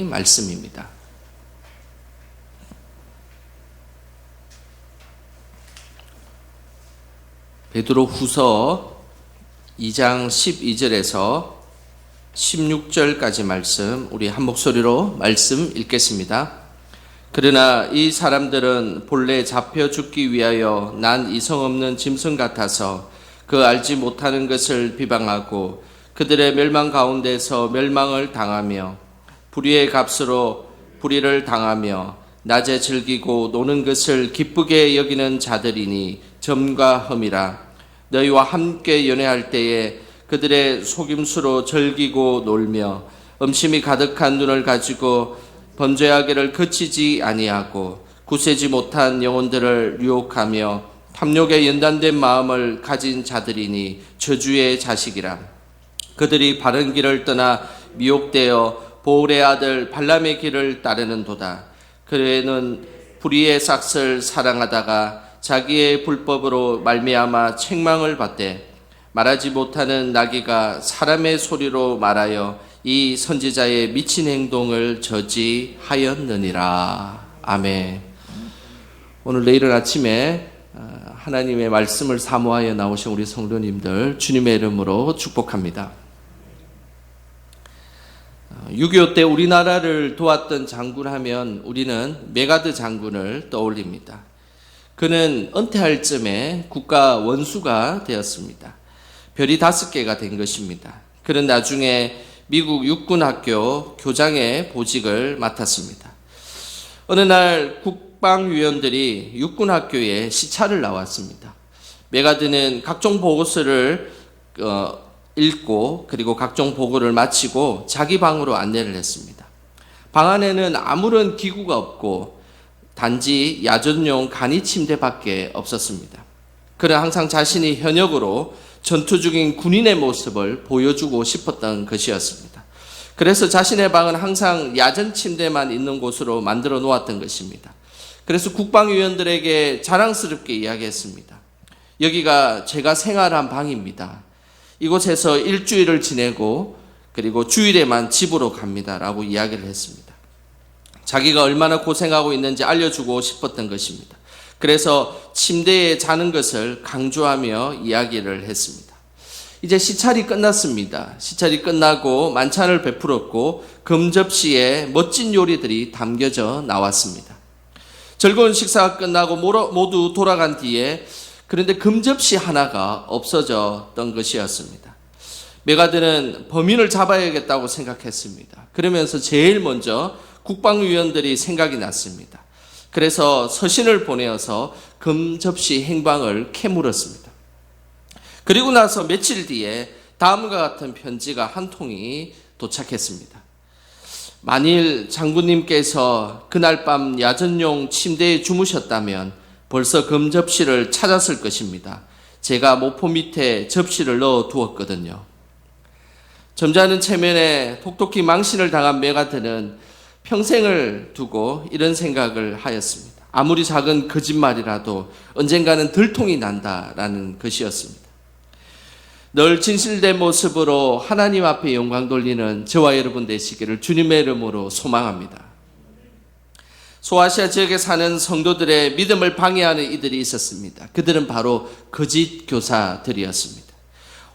말씀입니다. 베드로후서 2장 12절에서 16절까지 말씀, 우리 한 목소리로 말씀 읽겠습니다. 그러나 이 사람들은 본래 잡혀 죽기 위하여 난 이성 없는 짐승 같아서 그 알지 못하는 것을 비방하고 그들의 멸망 가운데서 멸망을 당하며 불의의 값으로 불의를 당하며 낮에 즐기고 노는 것을 기쁘게 여기는 자들이니 점과 흠이라. 너희와 함께 연애할 때에 그들의 속임수로 즐기고 놀며 음심이 가득한 눈을 가지고 범죄하기를 그치지 아니하고 굳세지 못한 영혼들을 유혹하며 탐욕에 연단된 마음을 가진 자들이니 저주의 자식이라. 그들이 바른 길을 떠나 미혹되어 보울의 아들 발람의 길을 따르는도다. 그는 불의의 삭을 사랑하다가 자기의 불법으로 말미암아 책망을 받되 말하지 못하는 나귀가 사람의 소리로 말하여 이 선지자의 미친 행동을 저지하였느니라. 아멘. 오늘 내일은 아침에 하나님의 말씀을 사모하여 나오신 우리 성도님들 주님의 이름으로 축복합니다. 6.25 때 우리나라를 도왔던 장군 하면 우리는 메가드 장군을 떠올립니다. 그는 은퇴할 쯤에 국가 원수가 되었습니다. 별이 5개가 된 것입니다. 그는 나중에 미국 육군학교 교장의 보직을 맡았습니다. 어느 날 국방위원들이 육군학교에 시찰을 나왔습니다. 메가드는 각종 보고서를 읽고 그리고 각종 보고를 마치고 자기 방으로 안내를 했습니다. 방 안에는 아무런 기구가 없고 단지 야전용 간이 침대밖에 없었습니다. 그는 항상 자신이 현역으로 전투 중인 군인의 모습을 보여주고 싶었던 것이었습니다. 그래서 자신의 방은 항상 야전 침대만 있는 곳으로 만들어 놓았던 것입니다. 그래서 국방위원들에게 자랑스럽게 이야기했습니다. 여기가 제가 생활한 방입니다. 이곳에서 일주일을 지내고 그리고 주일에만 집으로 갑니다 라고 이야기를 했습니다. 자기가 얼마나 고생하고 있는지 알려주고 싶었던 것입니다. 그래서 침대에 자는 것을 강조하며 이야기를 했습니다. 이제 시찰이 끝났습니다. 시찰이 끝나고 만찬을 베풀었고 금접시에 멋진 요리들이 담겨져 나왔습니다. 즐거운 식사가 끝나고 모두 돌아간 뒤에 그런데 금접시 하나가 없어졌던 것이었습니다. 메가드는 범인을 잡아야겠다고 생각했습니다. 그러면서 제일 먼저 국방위원들이 생각이 났습니다. 그래서 서신을 보내어서 금접시 행방을 캐물었습니다. 그리고 나서 며칠 뒤에 다음과 같은 편지가 한 통이 도착했습니다. 만일 장군님께서 그날 밤 야전용 침대에 주무셨다면 벌써 금접시를 찾았을 것입니다. 제가 모포 밑에 접시를 넣어 두었거든요. 점잖은 체면에 톡톡히 망신을 당한 메가드는 평생을 두고 이런 생각을 하였습니다. 아무리 작은 거짓말이라도 언젠가는 들통이 난다라는 것이었습니다. 늘 진실된 모습으로 하나님 앞에 영광 돌리는 저와 여러분 되시기를 주님의 이름으로 소망합니다. 소아시아 지역에 사는 성도들의 믿음을 방해하는 이들이 있었습니다. 그들은 바로 거짓 교사들이었습니다.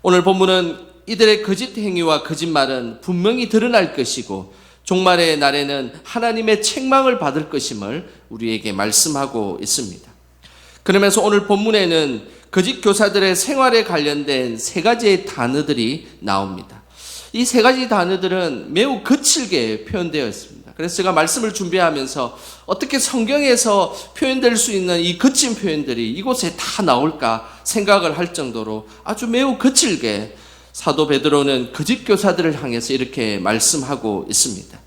오늘 본문은 이들의 거짓 행위와 거짓말은 분명히 드러날 것이고 종말의 날에는 하나님의 책망을 받을 것임을 우리에게 말씀하고 있습니다. 그러면서 오늘 본문에는 거짓 교사들의 생활에 관련된 3가지의 단어들이 나옵니다. 이 3가지 단어들은 매우 거칠게 표현되어 있습니다. 그래서 제가 말씀을 준비하면서 어떻게 성경에서 표현될 수 있는 이 거친 표현들이 이곳에 다 나올까 생각을 할 정도로 아주 매우 거칠게 사도 베드로는 거짓 교사들을 향해서 이렇게 말씀하고 있습니다.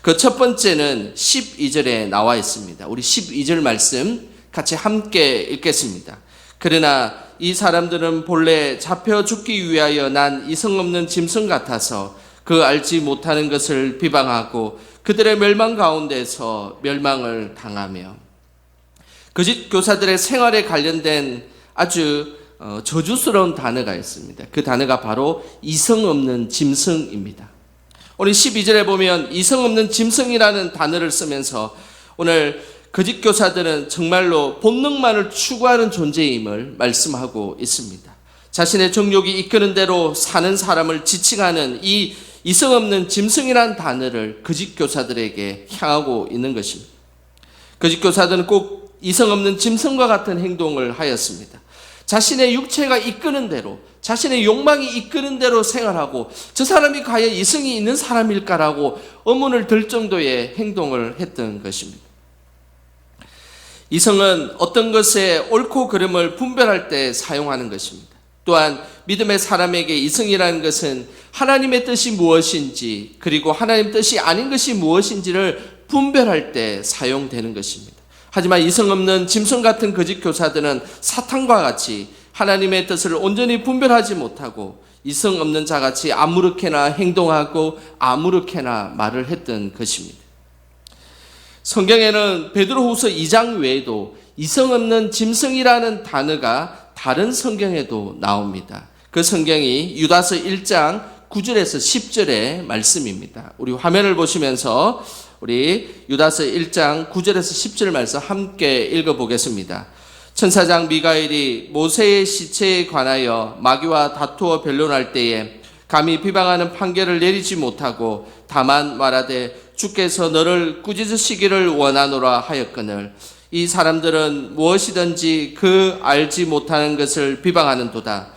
그 첫 번째는 12절에 나와 있습니다. 우리 12절 말씀 같이 함께 읽겠습니다. 그러나 이 사람들은 본래 잡혀 죽기 위하여 난 이성 없는 짐승 같아서 그 알지 못하는 것을 비방하고 그들의 멸망 가운데서 멸망을 당하며. 거짓 교사들의 생활에 관련된 아주 저주스러운 단어가 있습니다. 그 단어가 바로 이성 없는 짐승입니다. 오늘 12절에 보면 이성 없는 짐승이라는 단어를 쓰면서 오늘 거짓 교사들은 정말로 본능만을 추구하는 존재임을 말씀하고 있습니다. 자신의 정욕이 이끄는 대로 사는 사람을 지칭하는 이 이성 없는 짐승이라는 단어를 거짓 교사들에게 향하고 있는 것입니다. 거짓 교사들은 꼭 이성 없는 짐승과 같은 행동을 하였습니다. 자신의 육체가 이끄는 대로, 자신의 욕망이 이끄는 대로 생활하고 저 사람이 과연 이성이 있는 사람일까라고 의문을 들 정도의 행동을 했던 것입니다. 이성은 어떤 것의 옳고 그름을 분별할 때 사용하는 것입니다. 또한 믿음의 사람에게 이성이라는 것은 하나님의 뜻이 무엇인지 그리고 하나님 뜻이 아닌 것이 무엇인지를 분별할 때 사용되는 것입니다. 하지만 이성 없는 짐승 같은 거짓 교사들은 사탄과 같이 하나님의 뜻을 온전히 분별하지 못하고 이성 없는 자같이 아무렇게나 행동하고 아무렇게나 말을 했던 것입니다. 성경에는 베드로후서 2장 외에도 이성 없는 짐승이라는 단어가 다른 성경에도 나옵니다. 그 성경이 유다서 1장 9절에서 10절의 말씀입니다. 우리 화면을 보시면서 우리 유다서 1장 9절에서 10절 말씀 함께 읽어보겠습니다. 천사장 미가엘이 모세의 시체에 관하여 마귀와 다투어 변론할 때에 감히 비방하는 판결을 내리지 못하고 다만 말하되 주께서 너를 꾸짖으시기를 원하노라 하였거늘 이 사람들은 무엇이든지 그 알지 못하는 것을 비방하는도다.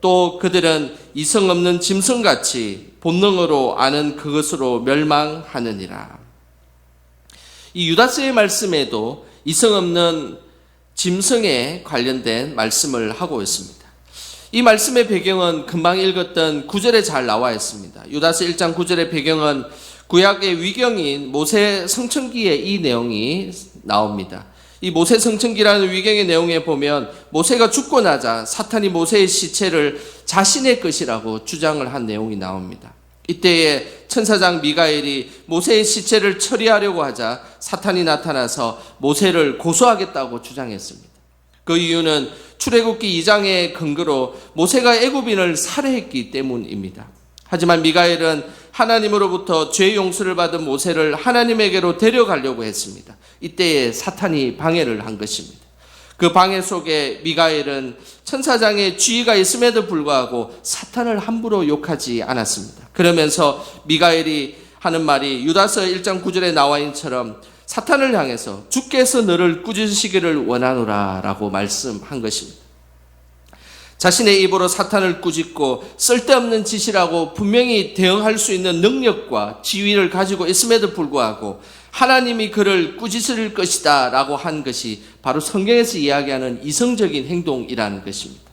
또 그들은 이성 없는 짐승같이 본능으로 아는 그것으로 멸망하느니라. 이 유다서의 말씀에도 이성 없는 짐승에 관련된 말씀을 하고 있습니다. 이 말씀의 배경은 금방 읽었던 9절에 잘 나와 있습니다. 유다서 1장 9절의 배경은 구약의 위경인 모세 성천기의 이 내용이 나옵니다. 이 모세 성천기라는 위경의 내용에 보면 모세가 죽고 나자 사탄이 모세의 시체를 자신의 것이라고 주장을 한 내용이 나옵니다. 이때에 천사장 미가엘이 모세의 시체를 처리하려고 하자 사탄이 나타나서 모세를 고소하겠다고 주장했습니다. 그 이유는 출애굽기 2장의 근거로 모세가 애굽인을 살해했기 때문입니다. 하지만 미가엘은 하나님으로부터 죄 용서를 받은 모세를 하나님에게로 데려가려고 했습니다. 이때에 사탄이 방해를 한 것입니다. 그 방해 속에 미가엘은 천사장의 지위가 있음에도 불구하고 사탄을 함부로 욕하지 않았습니다. 그러면서 미가엘이 하는 말이 유다서 1장 9절에 나와 있는 것처럼 사탄을 향해서 주께서 너를 꾸짖으시기를 원하노라 라고 말씀한 것입니다. 자신의 입으로 사탄을 꾸짖고 쓸데없는 짓이라고 분명히 대응할 수 있는 능력과 지위를 가지고 있음에도 불구하고 하나님이 그를 꾸짖을 것이다 라고 한 것이 바로 성경에서 이야기하는 이성적인 행동이라는 것입니다.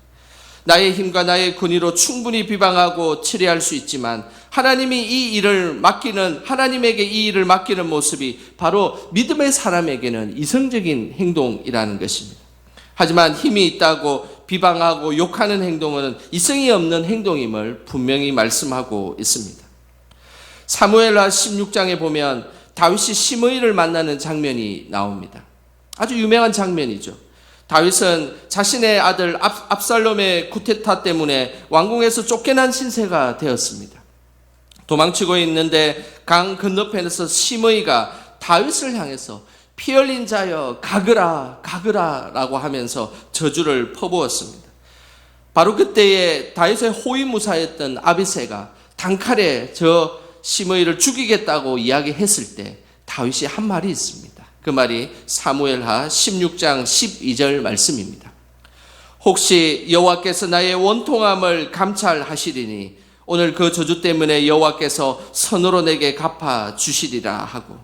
나의 힘과 나의 권위로 충분히 비방하고 치레할 수 있지만 하나님이 하나님에게 이 일을 맡기는 모습이 바로 믿음의 사람에게는 이성적인 행동이라는 것입니다. 하지만 힘이 있다고 비방하고 욕하는 행동은 이성이 없는 행동임을 분명히 말씀하고 있습니다. 사무엘하 16장에 보면 다윗이 시므이를 만나는 장면이 나옵니다. 아주 유명한 장면이죠. 다윗은 자신의 아들 압살롬의 쿠데타 때문에 왕궁에서 쫓겨난 신세가 되었습니다. 도망치고 있는데 강 건너편에서 시므이가 다윗을 향해서 피 흘린 자여 가그라 가그라 라고 하면서 저주를 퍼부었습니다. 바로 그때에 다윗의 호위무사였던 아비새가 단칼에 저 시므이를 죽이겠다고 이야기했을 때 다윗이 한 말이 있습니다. 그 말이 사무엘하 16장 12절 말씀입니다. 혹시 여호와께서 나의 원통함을 감찰하시리니 오늘 그 저주 때문에 여호와께서 선으로 내게 갚아 주시리라 하고,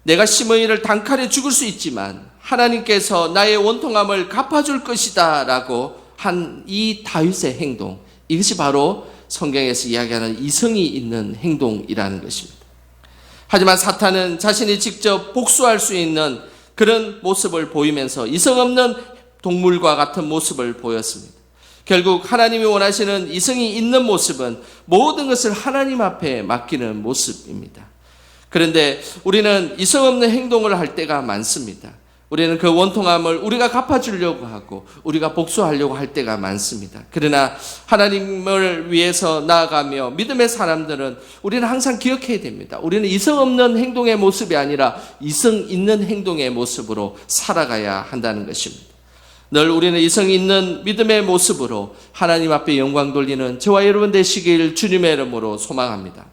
내가 시므이를 단칼에 죽을 수 있지만 하나님께서 나의 원통함을 갚아줄 것이다 라고 한 이 다윗의 행동, 이것이 바로 성경에서 이야기하는 이성이 있는 행동이라는 것입니다. 하지만 사탄은 자신이 직접 복수할 수 있는 그런 모습을 보이면서 이성 없는 동물과 같은 모습을 보였습니다. 결국 하나님이 원하시는 이성이 있는 모습은 모든 것을 하나님 앞에 맡기는 모습입니다. 그런데 우리는 이성 없는 행동을 할 때가 많습니다. 우리는 그 원통함을 우리가 갚아주려고 하고 우리가 복수하려고 할 때가 많습니다. 그러나 하나님을 위해서 나아가며 믿음의 사람들은 우리는 항상 기억해야 됩니다. 우리는 이성 없는 행동의 모습이 아니라 이성 있는 행동의 모습으로 살아가야 한다는 것입니다. 늘 우리는 이성 있는 믿음의 모습으로 하나님 앞에 영광 돌리는 저와 여러분 되시길 주님의 이름으로 소망합니다.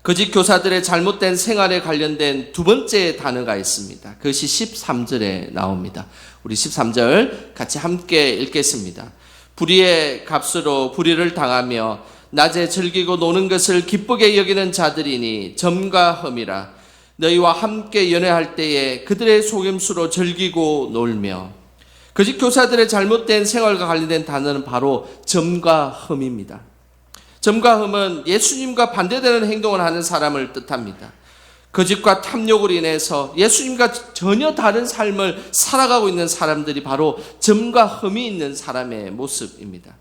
거짓 교사들의 잘못된 생활에 관련된 두 번째 단어가 있습니다. 그것이 13절에 나옵니다. 우리 13절 같이 함께 읽겠습니다. 불의의 값으로 불의를 당하며 낮에 즐기고 노는 것을 기쁘게 여기는 자들이니 점과 흠이라. 너희와 함께 연회할 때에 그들의 속임수로 즐기고 놀며. 거짓 교사들의 잘못된 생활과 관련된 단어는 바로 점과 흠입니다. 점과 흠은 예수님과 반대되는 행동을 하는 사람을 뜻합니다. 거짓과 탐욕으로 인해서 예수님과 전혀 다른 삶을 살아가고 있는 사람들이 바로 점과 흠이 있는 사람의 모습입니다.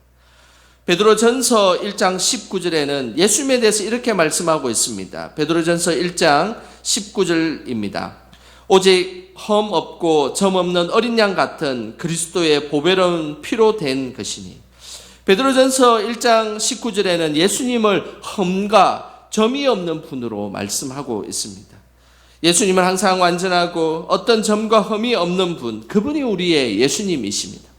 베드로전서 1장 19절에는 예수님에 대해서 이렇게 말씀하고 있습니다. 베드로전서 1장 19절입니다. 오직 흠 없고 점 없는 어린 양 같은 그리스도의 보배로운 피로 된 것이니. 베드로전서 1장 19절에는 예수님을 흠과 점이 없는 분으로 말씀하고 있습니다. 예수님은 항상 완전하고 어떤 점과 흠이 없는 분, 그분이 우리의 예수님이십니다.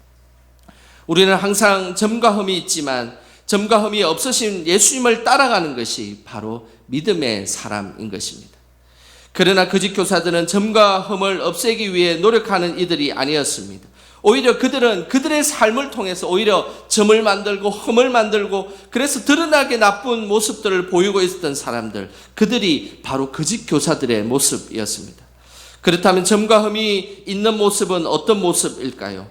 우리는 항상 점과 흠이 있지만 점과 흠이 없으신 예수님을 따라가는 것이 바로 믿음의 사람인 것입니다. 그러나 거짓 교사들은 점과 흠을 없애기 위해 노력하는 이들이 아니었습니다. 오히려 그들은 그들의 삶을 통해서 오히려 점을 만들고 흠을 만들고 그래서 드러나게 나쁜 모습들을 보이고 있었던 사람들, 그들이 바로 거짓 교사들의 모습이었습니다. 그렇다면 점과 흠이 있는 모습은 어떤 모습일까요?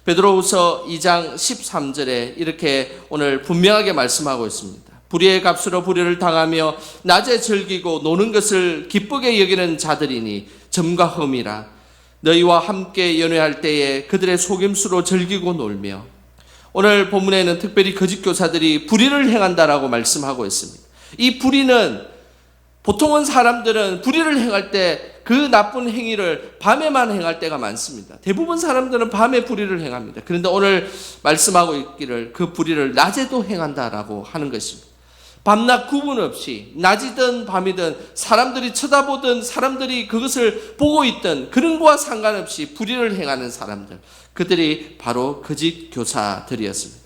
베드로후서 2장 13절에 이렇게 오늘 분명하게 말씀하고 있습니다. 불의의 값으로 불의를 당하며 낮에 즐기고 노는 것을 기쁘게 여기는 자들이니 점과 흠이라. 너희와 함께 연회할 때에 그들의 속임수로 즐기고 놀며. 오늘 본문에는 특별히 거짓 교사들이 불의를 행한다라고 말씀하고 있습니다. 이 불의는 보통은 사람들은 불의를 행할 때 그 나쁜 행위를 밤에만 행할 때가 많습니다. 대부분 사람들은 밤에 불의를 행합니다. 그런데 오늘 말씀하고 있기를 그 불의를 낮에도 행한다라고 하는 것입니다. 밤낮 구분 없이 낮이든 밤이든 사람들이 쳐다보든 사람들이 그것을 보고 있든 그런 거와 상관없이 불의를 행하는 사람들, 그들이 바로 거짓 교사들이었습니다.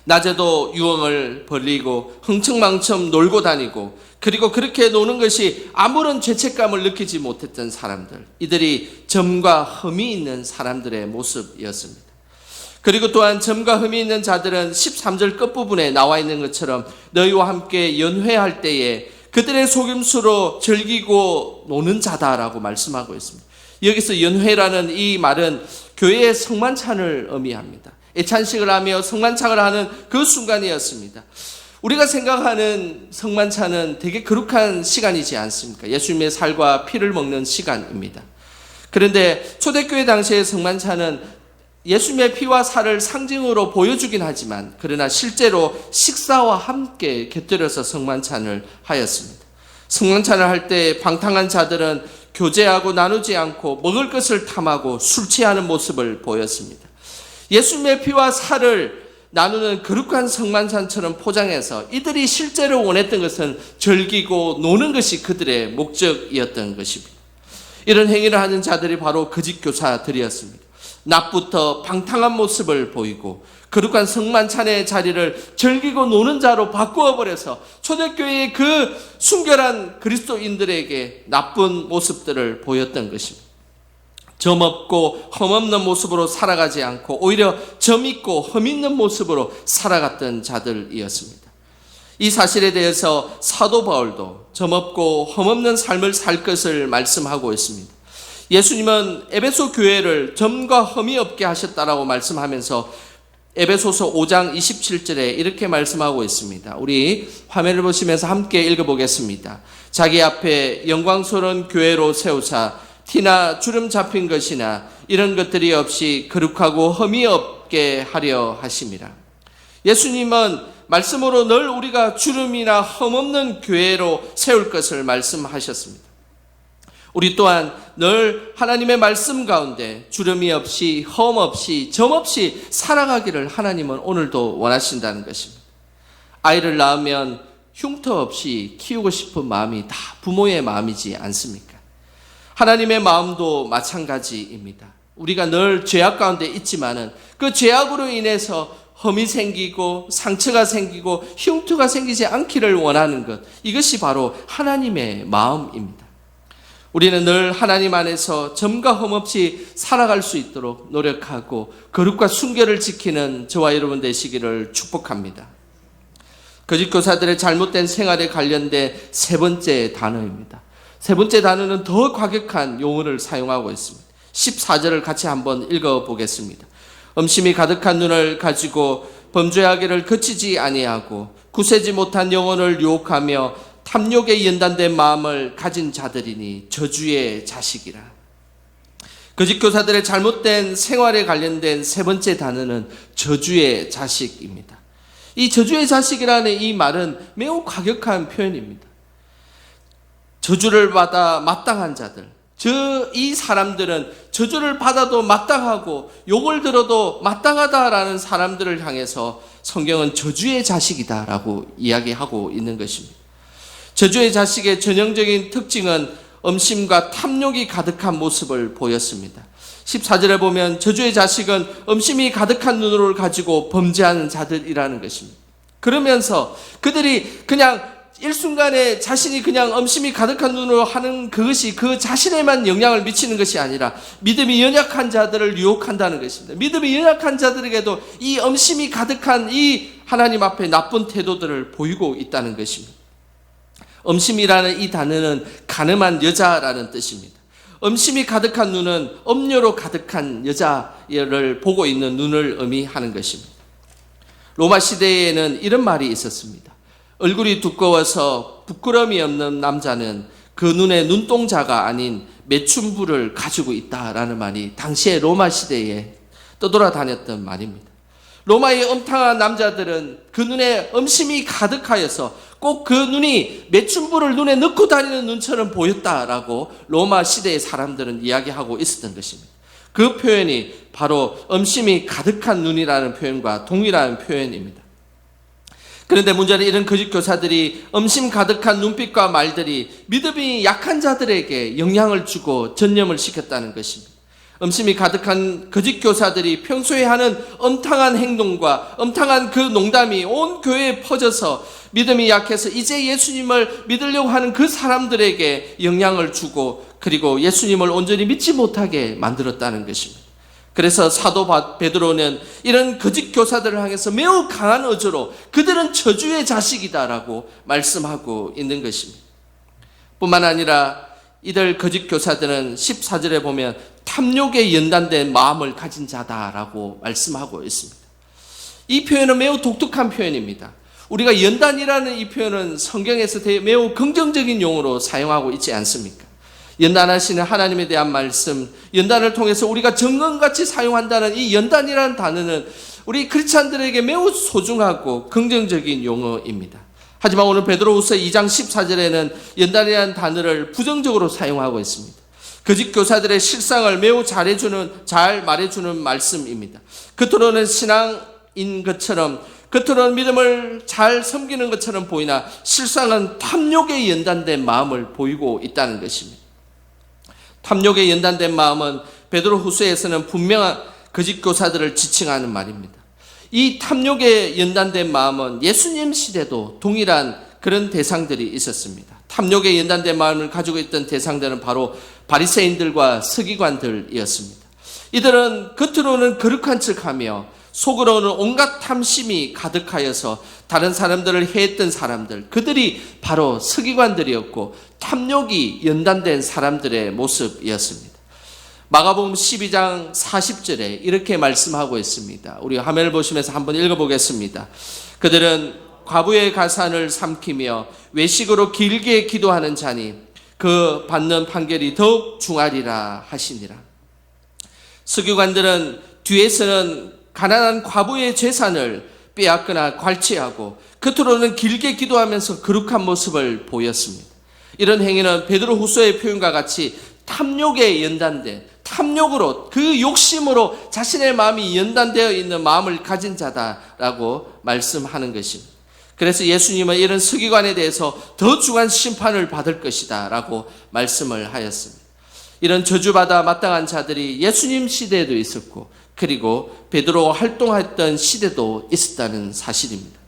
낮에도 유흥을 벌리고 흥청망청 놀고 다니고 그리고 그렇게 노는 것이 아무런 죄책감을 느끼지 못했던 사람들, 이들이 점과 흠이 있는 사람들의 모습이었습니다. 그리고 또한 점과 흠이 있는 자들은 13절 끝부분에 나와 있는 것처럼 너희와 함께 연회할 때에 그들의 속임수로 즐기고 노는 자다라고 말씀하고 있습니다. 여기서 연회라는 이 말은 교회의 성만찬을 의미합니다. 애찬식을 하며 성만찬을 하는 그 순간이었습니다. 우리가 생각하는 성만찬은 되게 거룩한 시간이지 않습니까? 예수님의 살과 피를 먹는 시간입니다. 그런데 초대교회 당시의 성만찬은 예수님의 피와 살을 상징으로 보여주긴 하지만 그러나 실제로 식사와 함께 곁들여서 성만찬을 하였습니다. 성만찬을 할 때 방탕한 자들은 교제하고 나누지 않고 먹을 것을 탐하고 술 취하는 모습을 보였습니다. 예수님의 피와 살을 나누는 거룩한 성만찬처럼 포장해서 이들이 실제로 원했던 것은 즐기고 노는 것이 그들의 목적이었던 것입니다. 이런 행위를 하는 자들이 바로 거짓 교사들이었습니다. 낮부터 방탕한 모습을 보이고 거룩한 성만찬의 자리를 즐기고 노는 자로 바꾸어 버려서 초대교회의 그 순결한 그리스도인들에게 나쁜 모습들을 보였던 것입니다. 점 없고 흠 없는 모습으로 살아가지 않고 오히려 점 있고 흠 있는 모습으로 살아갔던 자들이었습니다. 이 사실에 대해서 사도 바울도 점 없고 흠 없는 삶을 살 것을 말씀하고 있습니다. 예수님은 에베소 교회를 점과 흠이 없게 하셨다라고 말씀하면서 에베소서 5장 27절에 이렇게 말씀하고 있습니다. 우리 화면을 보시면서 함께 읽어보겠습니다. 자기 앞에 영광스러운 교회로 세우사 티나 주름 잡힌 것이나 이런 것들이 없이 거룩하고 흠이 없게 하려 하심이라. 예수님은 말씀으로 늘 우리가 주름이나 흠 없는 교회로 세울 것을 말씀하셨습니다. 우리 또한 늘 하나님의 말씀 가운데 주름이 없이 흠 없이 점 없이 살아가기를 하나님은 오늘도 원하신다는 것입니다. 아이를 낳으면 흉터 없이 키우고 싶은 마음이 다 부모의 마음이지 않습니까? 하나님의 마음도 마찬가지입니다. 우리가 늘 죄악 가운데 있지만은 그 죄악으로 인해서 험이 생기고 상처가 생기고 흉터가 생기지 않기를 원하는 것, 이것이 바로 하나님의 마음입니다. 우리는 늘 하나님 안에서 점과 흠 없이 살아갈 수 있도록 노력하고 거룩과 순결을 지키는 저와 여러분 되시기를 축복합니다. 거짓 교사들의 잘못된 생활에 관련된 세 번째 단어입니다. 세 번째 단어는 더 과격한 용어를 사용하고 있습니다. 14절을 같이 한번 읽어보겠습니다. 음심이 가득한 눈을 가지고 범죄하기를 그치지 아니하고 굳세지 못한 영혼을 유혹하며 탐욕에 연단된 마음을 가진 자들이니 저주의 자식이라. 거짓 교사들의 잘못된 생활에 관련된 세 번째 단어는 저주의 자식입니다. 이 저주의 자식이라는 이 말은 매우 과격한 표현입니다. 저주를 받아 마땅한 자들, 이 사람들은 저주를 받아도 마땅하고 욕을 들어도 마땅하다라는 사람들을 향해서 성경은 저주의 자식이다라고 이야기하고 있는 것입니다. 저주의 자식의 전형적인 특징은 음심과 탐욕이 가득한 모습을 보였습니다. 14절에 보면 저주의 자식은 음심이 가득한 눈을 가지고 범죄하는 자들이라는 것입니다. 그러면서 그들이 그냥 일순간에 자신이 그냥 음심이 가득한 눈으로 하는 그것이 그 자신에만 영향을 미치는 것이 아니라 믿음이 연약한 자들을 유혹한다는 것입니다. 믿음이 연약한 자들에게도 이 음심이 가득한 이 하나님 앞에 나쁜 태도들을 보이고 있다는 것입니다. 음심이라는 이 단어는 간음한 여자라는 뜻입니다. 음심이 가득한 눈은 음료로 가득한 여자를 보고 있는 눈을 의미하는 것입니다. 로마 시대에는 이런 말이 있었습니다. 얼굴이 두꺼워서 부끄러움이 없는 남자는 그 눈에 눈동자가 아닌 매춘부를 가지고 있다라는 말이 당시에 로마 시대에 떠돌아다녔던 말입니다. 로마의 음탕한 남자들은 그 눈에 음심이 가득하여서 꼭 그 눈이 매춘부를 눈에 넣고 다니는 눈처럼 보였다라고 로마 시대의 사람들은 이야기하고 있었던 것입니다. 그 표현이 바로 음심이 가득한 눈이라는 표현과 동일한 표현입니다. 그런데 문제는 이런 거짓 교사들이 음심 가득한 눈빛과 말들이 믿음이 약한 자들에게 영향을 주고 전념을 시켰다는 것입니다. 음심이 가득한 거짓 교사들이 평소에 하는 음탕한 행동과 음탕한 그 농담이 온 교회에 퍼져서 믿음이 약해서 이제 예수님을 믿으려고 하는 그 사람들에게 영향을 주고 그리고 예수님을 온전히 믿지 못하게 만들었다는 것입니다. 그래서 사도 베드로는 이런 거짓 교사들을 향해서 매우 강한 어조로 그들은 저주의 자식이다라고 말씀하고 있는 것입니다. 뿐만 아니라 이들 거짓 교사들은 14절에 보면 탐욕에 연단된 마음을 가진 자다라고 말씀하고 있습니다. 이 표현은 매우 독특한 표현입니다. 우리가 연단이라는 이 표현은 성경에서 매우 긍정적인 용어로 사용하고 있지 않습니까? 연단하시는 하나님에 대한 말씀, 연단을 통해서 우리가 정금같이 사용한다는 이 연단이라는 단어는 우리 크리스찬들에게 매우 소중하고 긍정적인 용어입니다. 하지만 오늘 베드로후서 2장 14절에는 연단이라는 단어를 부정적으로 사용하고 있습니다. 거짓 교사들의 실상을 매우 잘 말해주는 말씀입니다. 겉으로는 신앙인 것처럼, 겉으로는 믿음을 잘 섬기는 것처럼 보이나 실상은 탐욕에 연단된 마음을 보이고 있다는 것입니다. 탐욕에 연단된 마음은 베드로후서에서는 분명한 거짓 교사들을 지칭하는 말입니다. 이 탐욕에 연단된 마음은 예수님 시대도 동일한 그런 대상들이 있었습니다. 탐욕에 연단된 마음을 가지고 있던 대상들은 바로 바리새인들과 서기관들이었습니다. 이들은 겉으로는 거룩한 척하며 속으로는 온갖 탐심이 가득하여서 다른 사람들을 해했던 사람들, 그들이 바로 서기관들이었고 탐욕이 연단된 사람들의 모습이었습니다. 마가복음 12장 40절에 이렇게 말씀하고 있습니다. 우리 화면을 보시면서 한번 읽어보겠습니다. 그들은 과부의 가산을 삼키며 외식으로 길게 기도하는 자니 그 받는 판결이 더욱 중하리라 하시니라. 서기관들은 뒤에서는 가난한 과부의 재산을 빼앗거나 괄취하고 겉으로는 길게 기도하면서 거룩한 모습을 보였습니다. 이런 행위는 베드로후서의 표현과 같이 탐욕에 연단된, 탐욕으로, 그 욕심으로 자신의 마음이 연단되어 있는 마음을 가진 자다라고 말씀하는 것입니다. 그래서 예수님은 이런 서기관에 대해서 더 중한 심판을 받을 것이다 라고 말씀을 하였습니다. 이런 저주받아 마땅한 자들이 예수님 시대에도 있었고, 그리고 베드로가 활동했던 시대도 있었다는 사실입니다.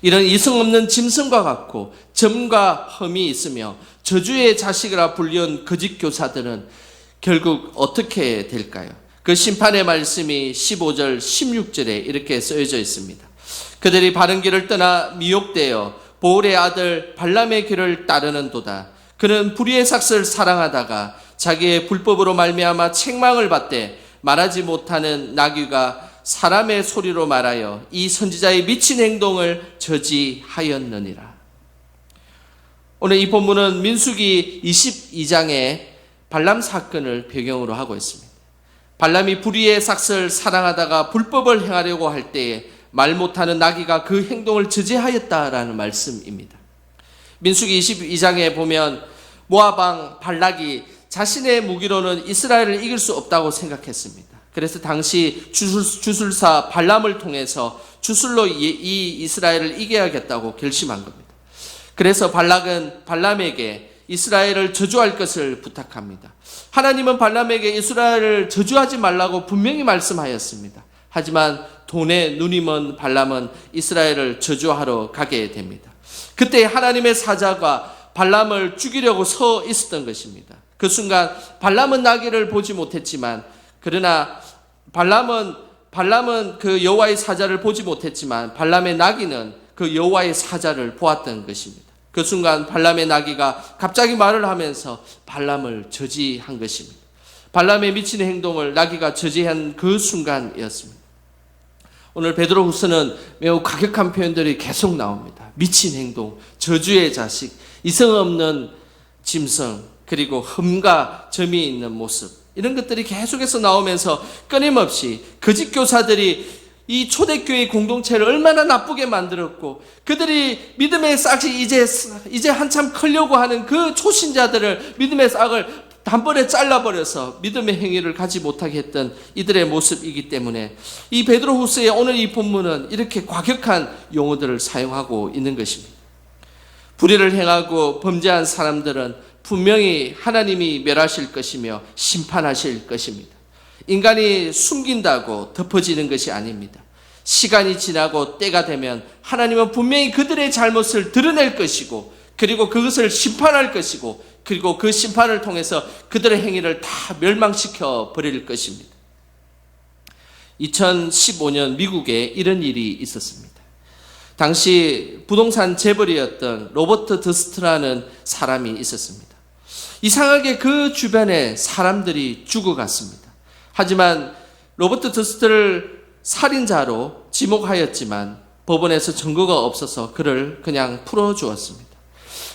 이런 이성 없는 짐승과 같고 점과 험이 있으며 저주의 자식이라 불리운 거짓 교사들은 결국 어떻게 될까요? 그 심판의 말씀이 15절, 16절에 이렇게 쓰여져 있습니다. 그들이 바른 길을 떠나 미혹되어 보울의 아들 발람의 길을 따르는도다. 그는 불의의 삭슬을 사랑하다가 자기의 불법으로 말미암아 책망을 받되 말하지 못하는 나귀가 사람의 소리로 말하여 이 선지자의 미친 행동을 저지하였느니라. 오늘 이 본문은 민수기 22장의 발람 사건을 배경으로 하고 있습니다. 발람이 불의의 삭슬을 사랑하다가 불법을 행하려고 할 때에 말 못하는 나귀가 그 행동을 저지하였다라는 말씀입니다. 민수기 22장에 보면 모압 왕 발락이 자신의 무기로는 이스라엘을 이길 수 없다고 생각했습니다. 그래서 당시 주술사 발람을 통해서 주술로 이 이스라엘을 이겨야겠다고 결심한 겁니다. 그래서 발락은 발람에게 이스라엘을 저주할 것을 부탁합니다. 하나님은 발람에게 이스라엘을 저주하지 말라고 분명히 말씀하였습니다. 하지만 돈에 눈이 먼 발람은 이스라엘을 저주하러 가게 됩니다. 그때 하나님의 사자가 발람을 죽이려고 서 있었던 것입니다. 그 순간 발람은 나귀를 보지 못했지만, 그러나 발람은 그 여호와의 사자를 보지 못했지만 발람의 나귀는 그 여호와의 사자를 보았던 것입니다. 그 순간 발람의 나귀가 갑자기 말을 하면서 발람을 저지한 것입니다. 발람의 미친 행동을 나귀가 저지한 그 순간이었습니다. 오늘 베드로후서는 매우 과격한 표현들이 계속 나옵니다. 미친 행동, 저주의 자식, 이성 없는 짐승, 그리고 흠과 점이 있는 모습, 이런 것들이 계속해서 나오면서 끊임없이 거짓 교사들이 이 초대교회 공동체를 얼마나 나쁘게 만들었고, 그들이 믿음의 싹이 이제 한참 크려고 하는 그 초신자들을 믿음의 싹을 단번에 잘라버려서 믿음의 행위를 가지 못하게 했던 이들의 모습이기 때문에 이 베드로후서의 오늘 이 본문은 이렇게 과격한 용어들을 사용하고 있는 것입니다. 불의를 행하고 범죄한 사람들은 분명히 하나님이 멸하실 것이며 심판하실 것입니다. 인간이 숨긴다고 덮어지는 것이 아닙니다. 시간이 지나고 때가 되면 하나님은 분명히 그들의 잘못을 드러낼 것이고, 그리고 그것을 심판할 것이고, 그리고 그 심판을 통해서 그들의 행위를 다 멸망시켜 버릴 것입니다. 2015년 미국에 이런 일이 있었습니다. 당시 부동산 재벌이었던 로버트 더스트라는 사람이 있었습니다. 이상하게 그 주변에 사람들이 죽어갔습니다. 하지만 로버트 더스트를 살인자로 지목하였지만 법원에서 증거가 없어서 그를 그냥 풀어주었습니다.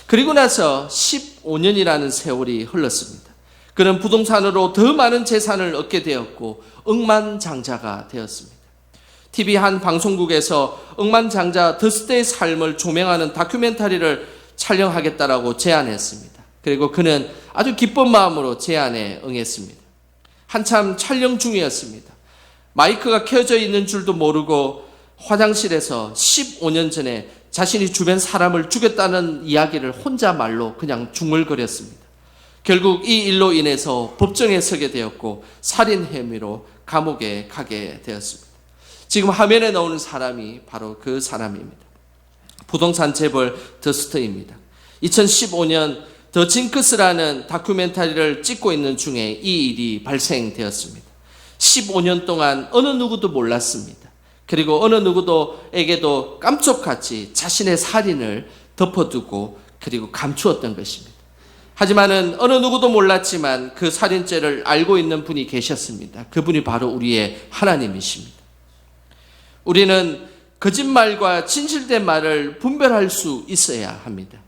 그리고 나서 15년이라는 세월이 흘렀습니다. 그는 부동산으로 더 많은 재산을 얻게 되었고 억만장자가 되었습니다. TV 한 방송국에서 억만장자 더스트의 삶을 조명하는 다큐멘터리를 촬영하겠다라고 제안했습니다. 그리고 그는 아주 기쁜 마음으로 제안에 응했습니다. 한참 촬영 중이었습니다. 마이크가 켜져 있는 줄도 모르고 화장실에서 15년 전에 자신이 주변 사람을 죽였다는 이야기를 혼자 말로 그냥 중얼거렸습니다. 결국 이 일로 인해서 법정에 서게 되었고 살인 혐의로 감옥에 가게 되었습니다. 지금 화면에 나오는 사람이 바로 그 사람입니다. 부동산 재벌 더스트입니다. 2015년 더 징크스라는 다큐멘터리를 찍고 있는 중에 이 일이 발생되었습니다. 15년 동안 어느 누구도 몰랐습니다. 그리고 어느 누구도에게도 깜짝같이 자신의 살인을 덮어두고 그리고 감추었던 것입니다. 하지만은 어느 누구도 몰랐지만 그 살인죄를 알고 있는 분이 계셨습니다. 그분이 바로 우리의 하나님이십니다. 우리는 거짓말과 진실된 말을 분별할 수 있어야 합니다.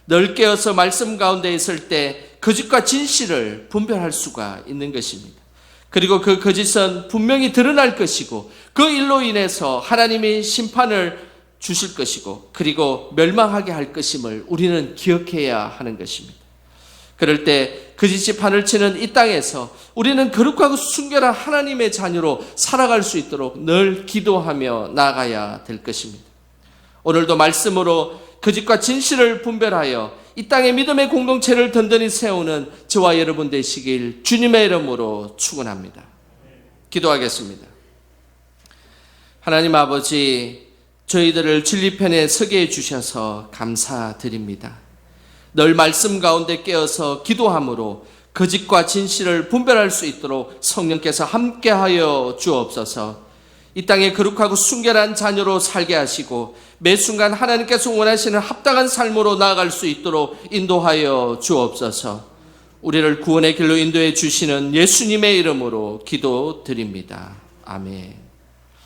늘 깨어서 말씀 가운데 있을 때 거짓과 진실을 분별할 수가 있는 것입니다. 그리고 그 거짓은 분명히 드러날 것이고 그 일로 인해서 하나님의 심판을 주실 것이고 그리고 멸망하게 할 것임을 우리는 기억해야 하는 것입니다. 그럴 때 거짓이 판을 치는 이 땅에서 우리는 거룩하고 순결한 하나님의 자녀로 살아갈 수 있도록 늘 기도하며 나아가야 될 것입니다. 오늘도 말씀으로 거짓과 진실을 분별하여 이 땅의 믿음의 공동체를 든든히 세우는 저와 여러분 되시길 주님의 이름으로 축원합니다. 기도하겠습니다. 하나님 아버지, 저희들을 진리편에 서게 해주셔서 감사드립니다. 늘 말씀 가운데 깨어서 기도함으로 거짓과 진실을 분별할 수 있도록 성령께서 함께하여 주옵소서. 이 땅에 거룩하고 순결한 자녀로 살게 하시고 매 순간 하나님께서 원하시는 합당한 삶으로 나아갈 수 있도록 인도하여 주옵소서. 우리를 구원의 길로 인도해 주시는 예수님의 이름으로 기도드립니다. 아멘.